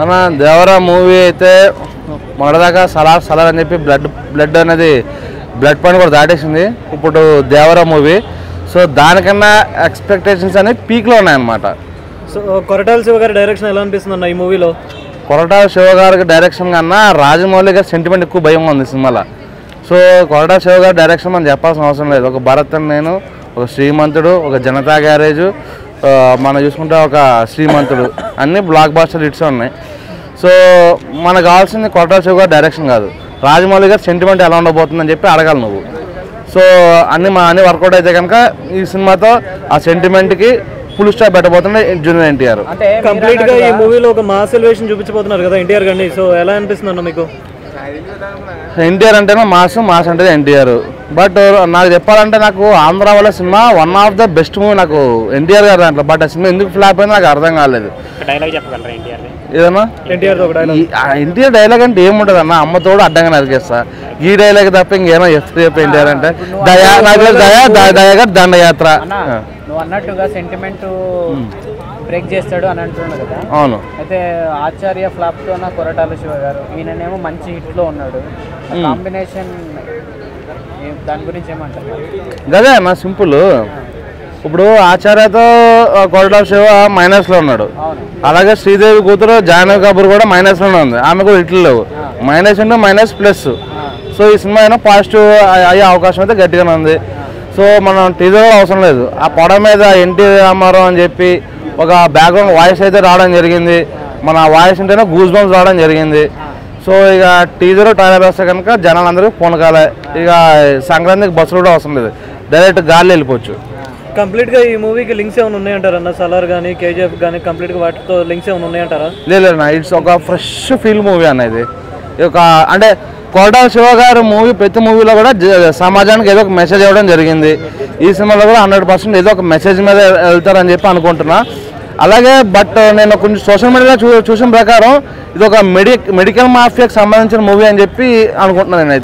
అన్న దేవరా మూవీ అయితే మొదటిదాకా సలార్ అని చెప్పి బ్లడ్ అనేది బ్లడ్ పాయింట్ కూడా దాటేసింది. ఇప్పుడు దేవరా మూవీ సో దానికన్నా ఎక్స్పెక్టేషన్స్ అనేవి పీక్లో ఉన్నాయన్నమాట. సో కొరటాల శివ గారి డైరెక్షన్ ఎలా అనిపిస్తుంది అన్న ఈ మూవీలో? కొరటాల శివ గారికి డైరెక్షన్ కన్నా రాజమౌళి గారి సెంటిమెంట్ ఎక్కువ భయంగా ఉంది సినిమాలో. సో కొరటాల శివ గారి డైరెక్షన్ మనం చెప్పాల్సిన అవసరం లేదు. ఒక భరత్ నేను, ఒక శ్రీమంతుడు, ఒక జనతా గ్యారేజ్, మనం చూసుకుంటే ఒక శ్రీమంతుడు, అన్నీ బ్లాక్ బాస్టర్ హిట్స్ ఉన్నాయి. సో మనకు కావాల్సింది కొరటాల శివ గారి డైరెక్షన్ కాదు, రాజమౌళి గారి సెంటిమెంట్ ఎలా ఉండబోతుందని చెప్పి అడగాలి నువ్వు. సో అన్ని వర్కౌట్ అయితే కనుక ఈ సినిమాతో ఆ సెంటిమెంట్కి ఫుల్ స్టాప్ పెట్టబోతుంది జూనియర్ ఎన్టీఆర్. కంప్లీట్ గా ఈ మూవీలో ఒక మాస్ ఎలివేషన్ చూపించబోతున్నారు కదా ఎన్టీఆర్ గారిని. సో ఎలా అనిపిస్తుంది అన్న మీకు? ఎన్టీఆర్ అంటేనే మాస్ అంటే ఎన్టీఆర్. బట్ నాకు చెప్పాలంటే నాకు ఆంధ్ర వాళ్ళ cinema one of the best movie నాకు ఎన్టీఆర్ గారు దాంట్లో. బట్ ఆ సినిమా ఎందుకు ఫ్లాప్ అయిందో నాకు అర్థం కాలేదు. ఏదన్నా ఎన్టీఆర్ డైలాగ్ అంటే ఏముంటుంది అన్న, అమ్మతోడు అడ్డంగా నరికేస్తా, ఈ డైలాగ్ తప్ప ఇంకేమో చెప్పి ఎన్టీఆర్ అంటే దయాగా దండయాత్ర అన్నట్టుగా సెంటిమెంట్ బ్రేక్ చేస్తాడు అని అంటున్నాడు కదా. అవును. అయితే ఆచార్య ఫ్లాప్ తో కొరటాల శివ గారు, ఈయననేమో మంచి హిట్ లో ఉన్నాడు. కాంబినేషన్ దాని గురించి ఏమంటారు? అదే అన్న సింపుల్. ఇప్పుడు ఆచార్యతో కొరటాల శివ మైనస్లో ఉన్నాడు, అలాగే శ్రీదేవి కూతురు జాహ్నవి కపూర్ కూడా మైనస్లోనే ఉంది, ఆమె కూడా హిట్లు లేవు. Minus into minus plus. So ఈ సినిమా అయినా పాజిటివ్ అయ్యే అవకాశం అయితే గట్టిగానే ఉంది. సో మనం టీజర్ కూడా అవసరం లేదు, ఆ పొడ మీద ఎన్టీ రామారావు అని చెప్పి ఒక బ్యాక్గ్రౌండ్ వాయిస్ అయితే రావడం జరిగింది. మన వాయిస్ ఉంటేనే గూస్ బంప్స్ రావడం జరిగింది. సో ఇక టీజర్ ట్రైలర్ వస్తే కనుక జనాలందరికీ పూనకాలే. ఇక సంక్రాంతికి బస్సులు కూడా అవసరం లేదు, డైరెక్ట్ గాలి వెళ్ళిపోవచ్చు. కంప్లీట్ గా ఈ మూవీకి లింక్స్ ఏమైనా ఉన్నాయంటారా? సలార్ కానీ కేజీఎఫ్ కానీ కంప్లీట్ గా వాటితో లింక్స్ ఏమైనా ఉన్నాయంటారా? లేదన్నా, ఇట్స్ ఒక ఫ్రెష్ ఫీల్ మూవీ అనేది. ఒక అంటే కొరటాల శివ గారు మూవీ ప్రతి మూవీలో కూడా సమాజానికి ఏదో ఒక మెసేజ్ ఇవ్వడం జరిగింది. ఈ సినిమాలో కూడా 100% ఏదో ఒక మెసేజ్ మీద వెళ్తారని చెప్పి అనుకుంటున్నా. అలాగే బట్ నేను కొంచెం సోషల్ మీడియాలో చూసిన ప్రకారం ఇది ఒక మెడికల్ మాఫియాకి సంబంధించిన మూవీ అని చెప్పి అనుకుంటున్నాను నేనైతే.